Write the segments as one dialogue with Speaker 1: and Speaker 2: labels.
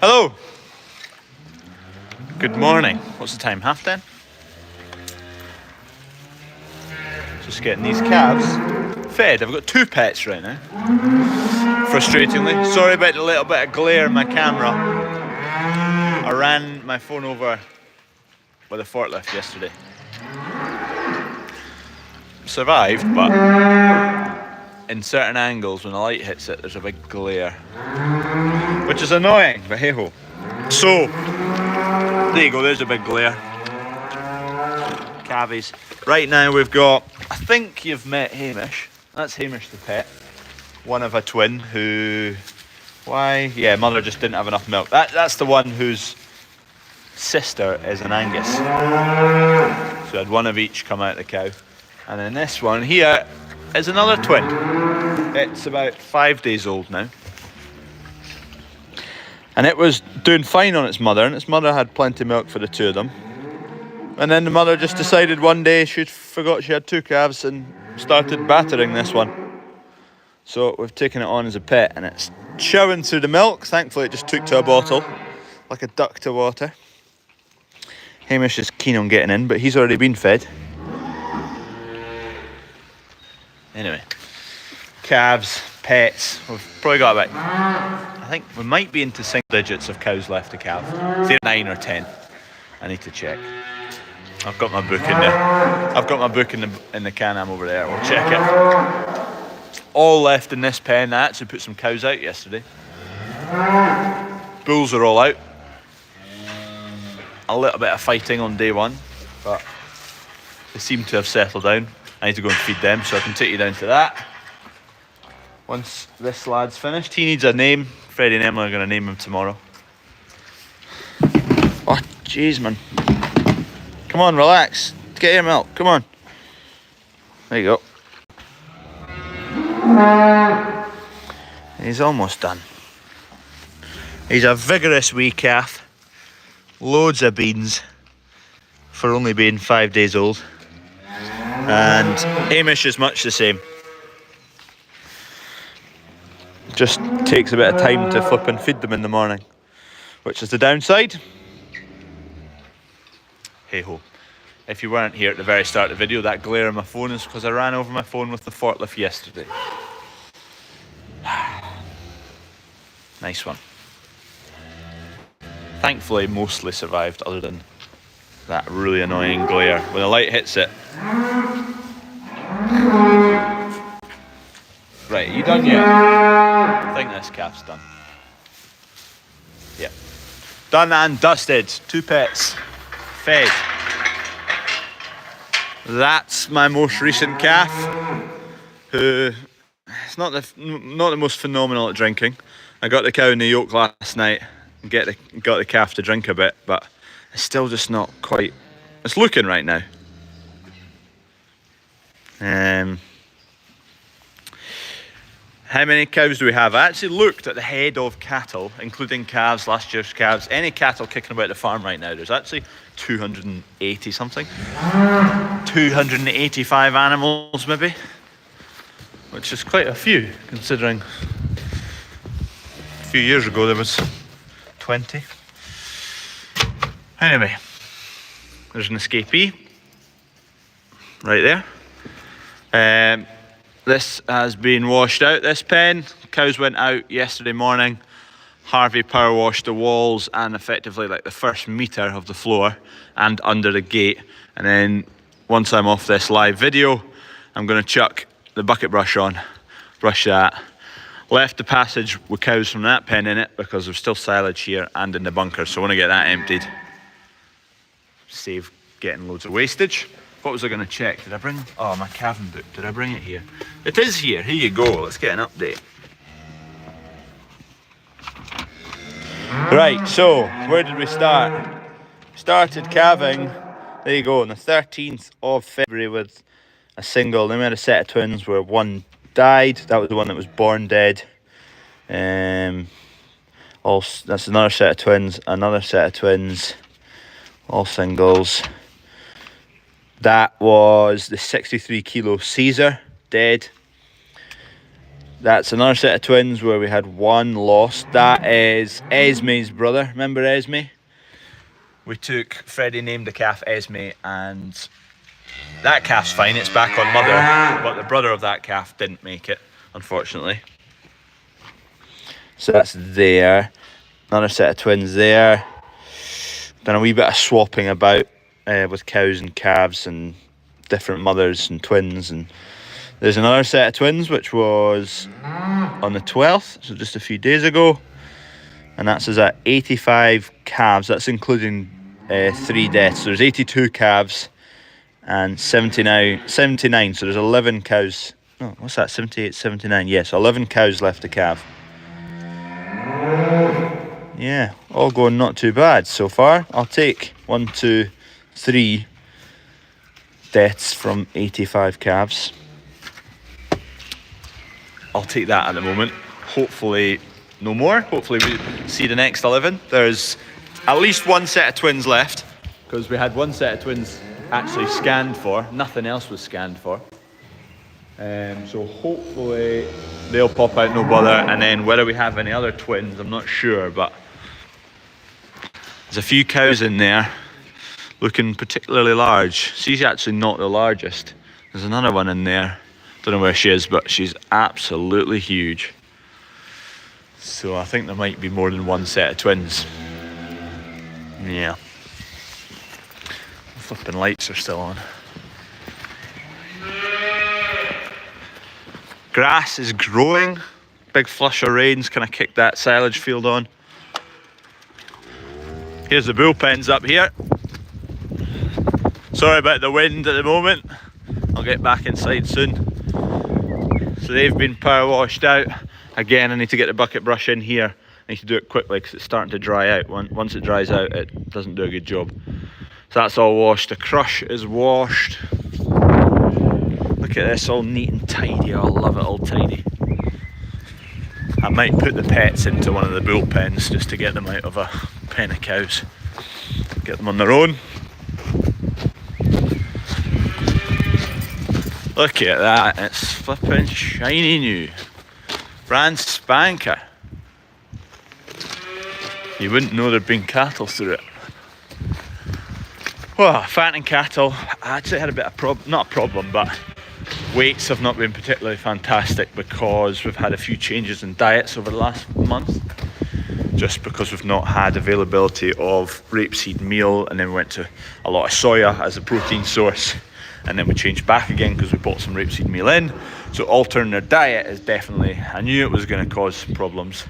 Speaker 1: Hello. Good morning. What's the time? 10:30? Just getting these calves fed. I've got 2 pets right now. Frustratingly. Sorry about the little bit of glare in my camera. I ran my phone over with a forklift yesterday. Survived, but in certain angles when the light hits it, there's a big glare, which is annoying, but hey ho. So, there you go, there's a big glare. Calvies. Right now we've got, I think you've met Hamish. That's Hamish the pet. One of a twin who, yeah, mother just didn't have enough milk. That's the one whose sister is an Angus. So I had one of each come out of the cow. And then this one here is another twin. It's about 5 days old now. And it was doing fine on its mother, and its mother had plenty of milk for the 2 of them. And then the mother just decided one day she forgot she had 2 calves and started battering this one. So we've taken it on as a pet, and it's chowing through the milk. Thankfully it just took to a bottle, like a duck to water. Hamish is keen on getting in, but he's already been fed. Anyway, calves, pets, we've probably got about, I think we might be into single digits of cows left to calve. It's either 9 or 10. I need to check. I've got my book in there. I've got my book in the Can-Am over there. We'll check it. All left in this pen. I actually put some cows out yesterday. Bulls are all out. A little bit of fighting on day 1, but they seem to have settled down. I need to go and feed them, so I can take you down to that. Once this lad's finished, he needs a name. Freddie and Emily are going to name him tomorrow. Oh, jeez, man. Come on, relax. Get your milk, come on. There you go. He's almost done. He's a vigorous wee calf. Loads of beans for only being 5 days old. And Hamish is much the same. Just takes a bit of time to flip and feed them in the morning, which is the downside. Hey ho. If you weren't here at the very start of the video, that glare on my phone is because I ran over my phone with the forklift yesterday. Nice one. Thankfully, mostly survived, other than that really annoying glare. When the light hits it. Right, are you done yet? I think this calf's done. Yep. Done and dusted. 2 pets. Fed. That's my most recent calf, who is not the most phenomenal at drinking. I got the cow in the yoke last night and got the calf to drink a bit, but it's still just not quite. It's looking right now. How many cows do we have? I actually looked at the head of cattle, including calves, last year's calves, any cattle kicking about the farm right now. There's actually 280 something. 285 animals maybe, which is quite a few considering a few years ago there was 20. Anyway, there's an escapee right there. This has been washed out, this pen. Cows went out yesterday morning. Harvey power washed the walls and effectively like the first metre of the floor and under the gate. And then once I'm off this live video, I'm going to chuck the bucket brush on, brush that. Left the passage with cows from that pen in it because there's still silage here and in the bunker, so I want to get that emptied. Save getting loads of wastage. What was I going to check? Did I bring, oh, my Calving book, did I bring it here? It is here, here you go, let's get an update. Right, so, where did we start? Started calving, there you go, on the 13th of February with a single. Then we had a set of twins where one died, that was the one that was born dead. That's another set of twins, another set of twins, all singles. That was the 63 kilo Caesar, dead. That's another set of twins where we had one lost. That is Esme's brother. Remember Esme? We took, Freddie named the calf Esme, and that calf's fine, it's back on mother, but the brother of that calf didn't make it, unfortunately. So that's there. Another set of twins there. Done a wee bit of swapping about with cows and calves and different mothers and twins. And there's another set of twins which was on the 12th, so just a few days ago. And that's us at 85 calves, that's including 3 deaths. So there's 82 calves and 79, so there's 11 cows. No, what's that, 78, 79? Yes, 11 cows left to calve. Yeah, all going not too bad so far. I'll take 1, 2, 3 deaths from 85 calves. I'll take that at the moment. Hopefully no more. Hopefully we see the next 11. There's at least one set of twins left, because we had one set of twins actually scanned for. Nothing else was scanned for. So hopefully they'll pop out, no bother. And then whether we have any other twins, I'm not sure, but there's a few cows in there looking particularly large. She's actually not the largest. There's another one in there. Don't know where she is, but she's absolutely huge. So I think there might be more than one set of twins. Yeah. The flipping lights are still on. Grass is growing. Big flush of rain's kind of kicked that silage field on. Here's the bullpens up here. Sorry about the wind at the moment. I'll get back inside soon. So they've been power washed out. Again, I need to get the bucket brush in here. I need to do it quickly because it's starting to dry out. Once it dries out, it doesn't do a good job. So that's all washed. The crush is washed. Look at this, all neat and tidy. Oh, I love it all tidy. I might put the pets into one of the bullpens just to get them out of a pen of cows. Get them on their own. Look at that, it's flipping shiny new. Brand spanker. You wouldn't know there'd been cattle through it. Well, fattening cattle, I actually had a bit of not a problem, but weights have not been particularly fantastic because we've had a few changes in diets over the last month. Just because we've not had availability of rapeseed meal, and then we went to a lot of soya as a protein source, and then we changed back again because we bought some rapeseed meal in. So altering their diet is definitely, I knew it was going to cause problems.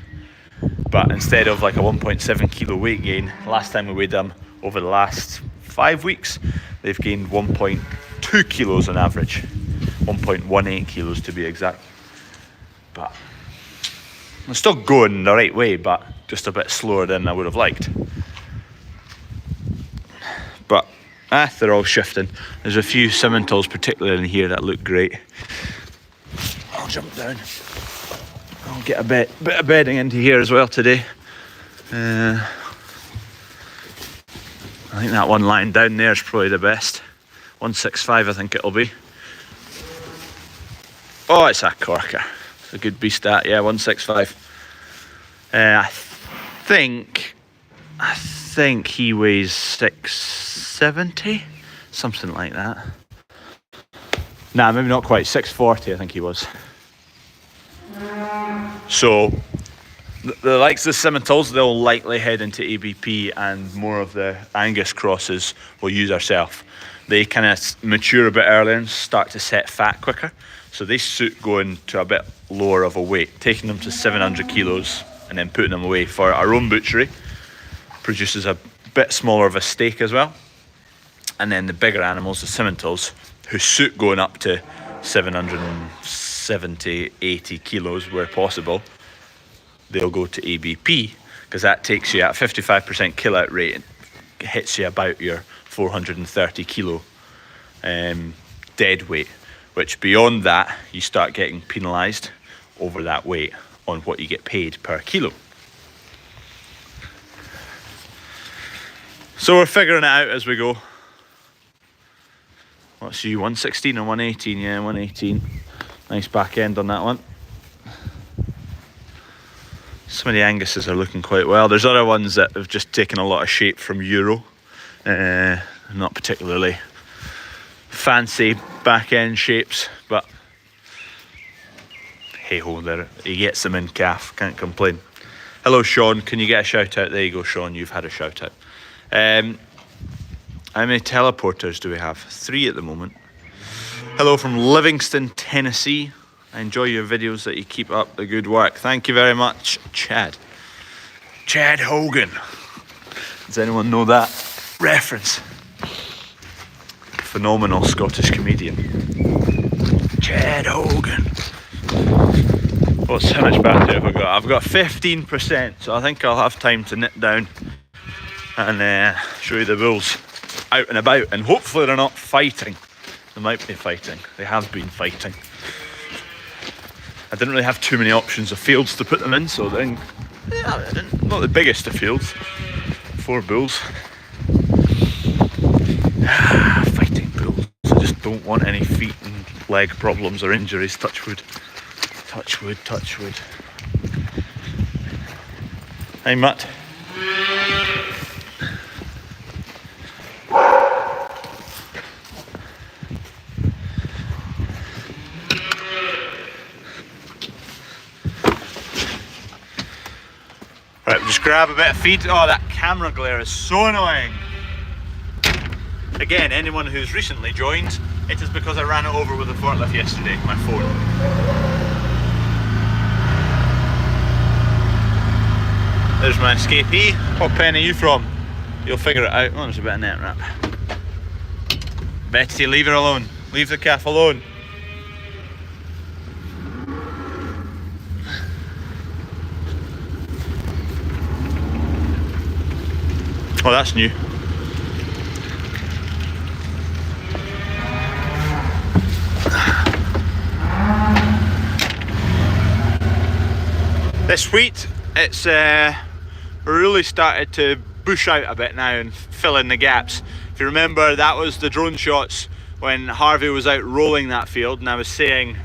Speaker 1: But instead of like a 1.7 kilo weight gain, last time we weighed them over the last 5 weeks, they've gained 1.2 kilos on average. 1.18 kilos to be exact. But they're still going the right way, but just a bit slower than I would have liked. But they're all shifting. There's a few Simmentals particularly in here that look great. I'll jump down. I'll get a bit of bedding into here as well today. I think that one lying down there is probably the best. 165 I think it'll be. Oh, it's a corker. It's a good beast that, yeah, 165. I think he weighs 670, something like that. Nah, maybe not quite, 640 I think he was. So the likes of the Simmentals, they'll likely head into ABP, and more of the Angus crosses we'll use ourselves. They kind of mature a bit earlier and start to set fat quicker. So they suit going to a bit lower of a weight, taking them to 700 kilos and then putting them away for our own butchery. Produces a bit smaller of a steak as well. And then the bigger animals, the Simmentals, who suit going up to 770, 80 kilos where possible, they'll go to ABP, because that takes you at 55% kill out rate and hits you about your 430 kilo dead weight, which beyond that you start getting penalised over that weight on what you get paid per kilo. So we're figuring it out as we go. What's you, 116 or 118? Yeah, 118. Nice back end on that one. Some of the Anguses are looking quite well. There's other ones that have just taken a lot of shape from Euro. Not particularly fancy back end shapes, but hey ho, there he gets them in calf, can't complain. Hello Sean, can you get a shout out? There you go Sean, you've had a shout out. How many teleporters do we have? 3 at the moment. Hello from Livingston, Tennessee. I enjoy your videos, that you keep up the good work. Thank you very much, Chad. Chad Hogan. Does anyone know that reference? Phenomenal Scottish comedian. Chad Hogan. How much battery have I got? I've got 15%, so I think I'll have time to nip down and show you the bulls out and about, and hopefully they're not fighting. They might be fighting. They have been fighting. I didn't really have too many options of fields to put them in, so then, not the biggest of fields. 4 bulls. Fighting bulls. I just don't want any feet and leg problems or injuries. Touch wood. Touch wood, touch wood. Hey Matt. Right, just grab a bit of feed. Oh, that camera glare is so annoying. Again, anyone who's recently joined, it is because I ran it over with a forklift yesterday, my phone. There's my escapee. What pen are you from? You'll figure it out. Oh, there's a bit of net wrap. Betty, leave her alone. Leave the calf alone. Oh, that's new. This wheat, it's really started to bush out a bit now and fill in the gaps. If you remember, that was the drone shots when Harvey was out rolling that field, and I was saying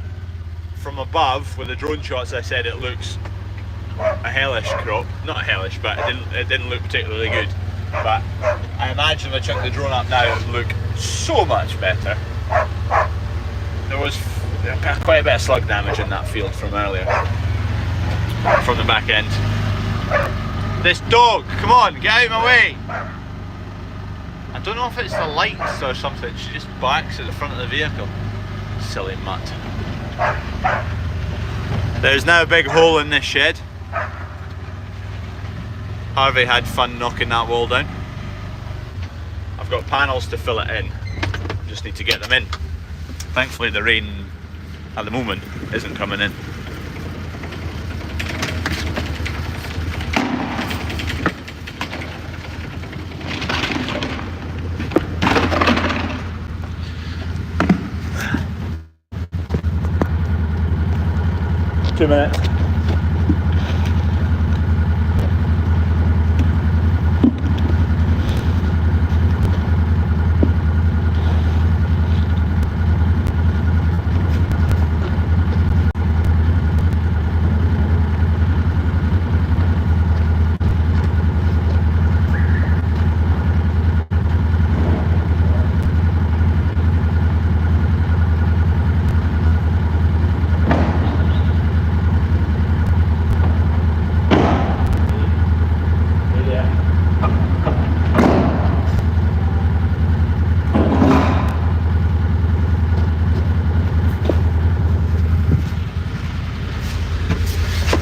Speaker 1: from above with the drone shots, I said it looks a hellish crop. Not a hellish, but it didn't look particularly good. But I imagine if I chuck the drone up now, it would look so much better. There was quite a bit of slug damage in that field from earlier, from the back end. This dog, come on, get out of my way! I don't know if it's the lights or something, she just barks at the front of the vehicle. Silly mutt. There's now a big hole in this shed. Harvey had fun knocking that wall down. I've got panels to fill it in, just need to get them in. Thankfully the rain at the moment isn't coming in. Two minutes.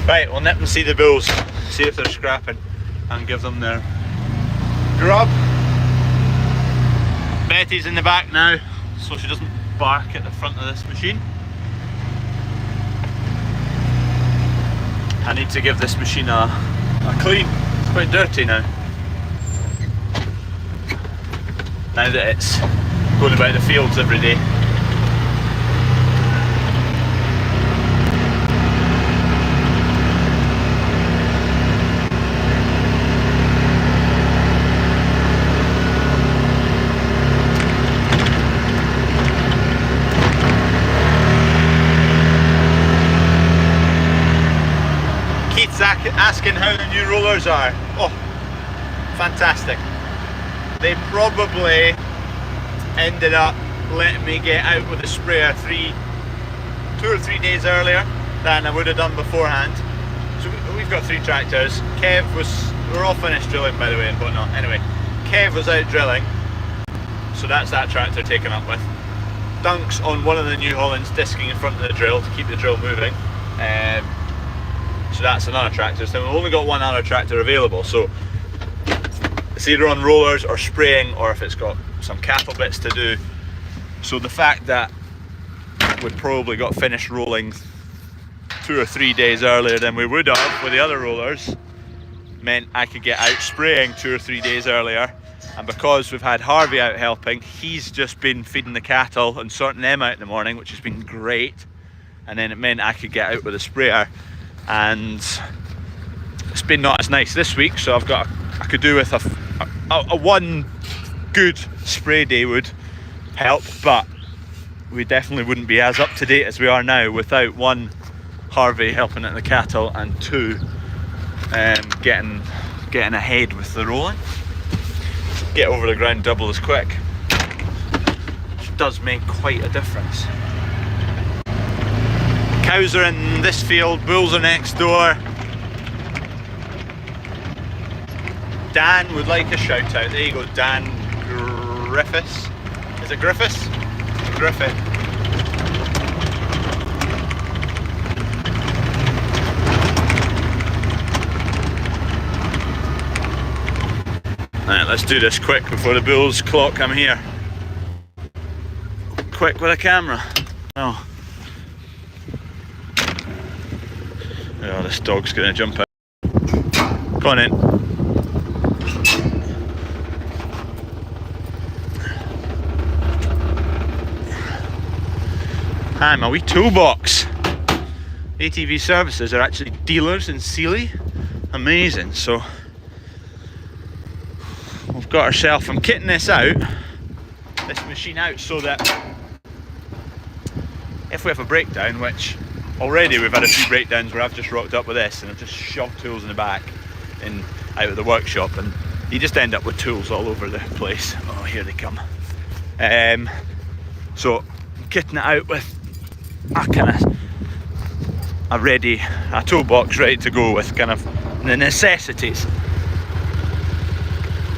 Speaker 1: Right, we'll nip and see the bulls, see if they're scrapping, and give them their grub. Betty's in the back now, so she doesn't bark at the front of this machine. I need to give this machine a clean. It's quite dirty now. Now that it's going about the fields every day. asking how the new rollers are. Oh, fantastic. They probably ended up letting me get out with a sprayer 2 or 3 days earlier than I would have done beforehand. So we've got 3 tractors. We're all finished drilling, by the way, and whatnot. Anyway, Kev was out drilling, so that's that tractor taken up with. Dunk's on one of the New Hollands disking in front of the drill to keep the drill moving. So that's another tractor. So we've only got one other tractor available, so it's either on rollers or spraying, or if it's got some cattle bits to do. So the fact that we probably got finished rolling 2 or 3 days earlier than we would have with the other rollers meant I could get out spraying 2 or 3 days earlier. And because we've had Harvey out helping, he's just been feeding the cattle and sorting them out in the morning, which has been great. And then it meant I could get out with a sprayer, and it's been not as nice this week, so I could do with a one good spray day would help, but we definitely wouldn't be as up to date as we are now without 1, Harvey helping at the cattle, and 2, getting ahead with the rolling. Get over the ground double as quick, which does make quite a difference. Cows are in this field, bulls are next door. Dan would like a shout out. There you go, Dan Griffiths. Is it Griffiths? Griffith. Right, let's do this quick before the bulls clock I'm here. Quick with a camera. Oh. Oh, this dog's gonna jump out. Go on in. Hi, my WeToolbox. ATV Services are actually dealers in Sealy. Amazing. So we've got ourselves, I'm kitting this machine out, so that if we have a breakdown, which already we've had a few breakdowns where I've just rocked up with this and I've just shoved tools in the back and out of the workshop, and you just end up with tools all over the place. Oh, here they come. So I'm kitting it out with a toolbox ready to go with kind of the necessities.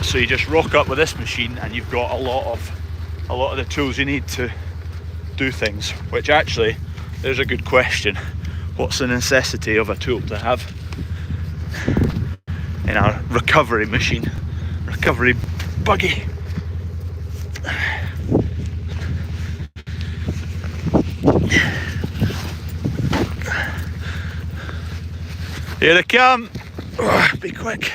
Speaker 1: So you just rock up with this machine and you've got a lot of the tools you need to do things, which actually, there's a good question. What's the necessity of a tool to have in a recovery machine, recovery buggy? Here they come. Oh, be quick.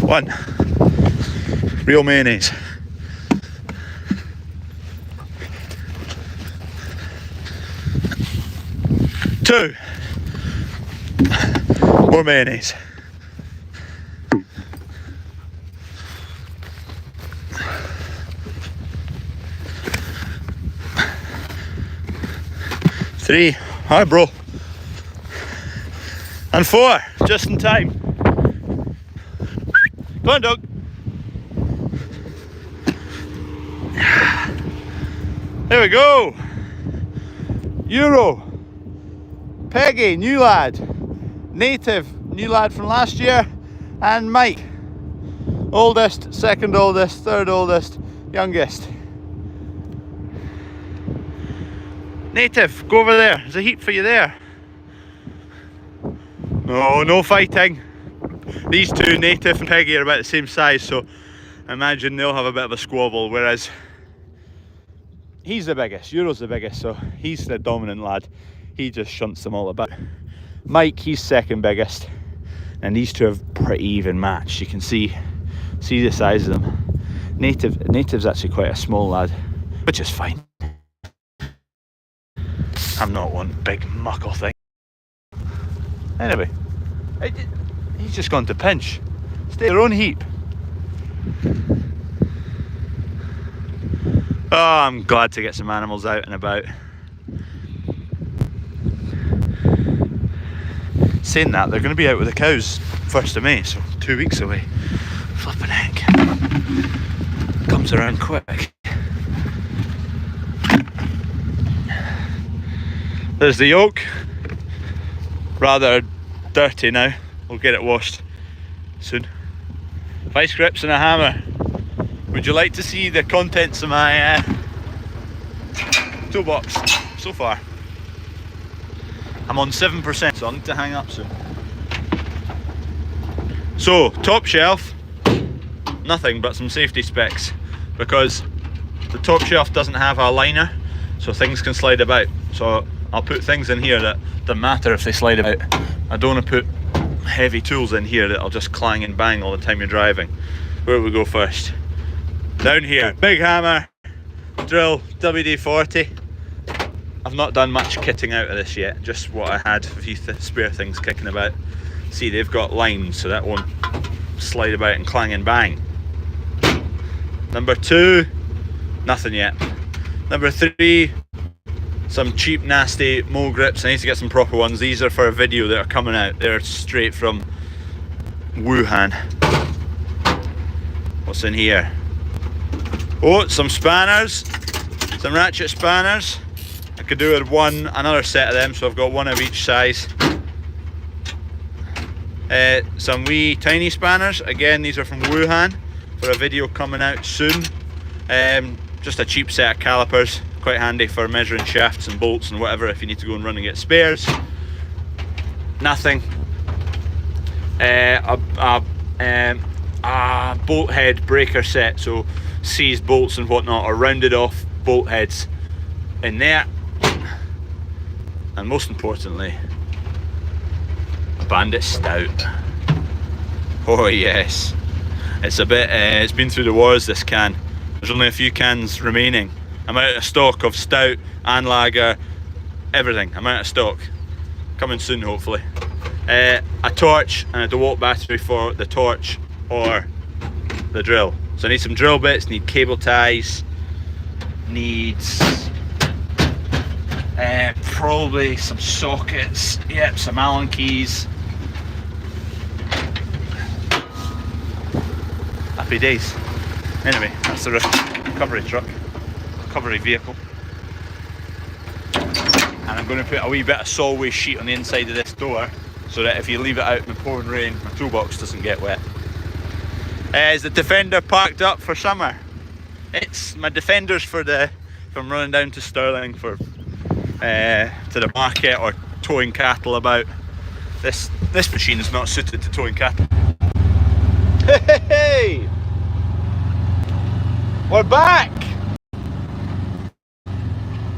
Speaker 1: One, real mayonnaise. Two, more mayonnaise. Three, hi bro. And four, just in time. Go on, dog. There we go. Euro. Peggy, new lad. Native, new lad from last year. And Mike. Oldest, second oldest, third oldest, youngest. Native, go over there. There's a heap for you there. No, no fighting. These two, Native and Peggy, are about the same size, so I imagine they'll have a bit of a squabble, whereas he's the biggest, Euro's the biggest, so he's the dominant lad. He just shunts them all about. Mike, he's second biggest, and these two have pretty even matched. You can see the size of them. Native's actually quite a small lad, which is fine. I'm not one big muckle thing. Anyway, he's just gone to pinch. Stay their own heap. Oh, I'm glad to get some animals out and about. saying that, they're going to be out with the cows 1st of May, so 2 weeks away. Flipping heck. Comes around quick. There's the yoke. Rather dirty now. We'll get it washed soon. Vice grips and a hammer. Would you like to see the contents of my toolbox so far? I'm on 7%, so I'll need to hang up soon. So, top shelf, nothing but some safety specs, because the top shelf doesn't have a liner, so things can slide about. So I'll put things in here that don't matter if they slide about. I don't want to put heavy tools in here that'll just clang and bang all the time you're driving. Where do we go first? Down here, big hammer, drill, WD-40. I've not done much kitting out of this yet, just what I had, a few spare things kicking about. See, they've got lines, so that won't slide about and clang and bang. Number 2, nothing yet. Number 3, some cheap nasty mole grips. I need to get some proper ones. These are for a video that are coming out. They're straight from Wuhan. What's in here? Oh, some spanners, some ratchet spanners. I could do with another set of them, so I've got one of each size. Some wee tiny spanners. Again, these are from Wuhan for a video coming out soon. Just a cheap set of calipers, quite handy for measuring shafts and bolts and whatever if you need to go and run and get spares. Nothing. A bolt head breaker set, so seized bolts and whatnot, or rounded off bolt heads in there. And most importantly, a Bandit Stout. Oh yes, it's a bit, it's been through the wars, this can. There's only a few cans remaining. I'm out of stock of stout and lager, everything. I'm out of stock. Coming soon, hopefully. A torch and a DeWalt battery for the torch or the drill. So I need some drill bits, need cable ties, needs probably some sockets, yep, some Allen keys. Happy days. Anyway, that's the recovery truck, recovery vehicle. And I'm going to put a wee bit of Solway sheet on the inside of this door so that if you leave it out in the pouring rain, my toolbox doesn't get wet. Is the Defender parked up for summer? It's my Defenders for if I'm running down to Stirling for to the market or towing cattle about. This machine is not suited to towing cattle. Hey! We're back!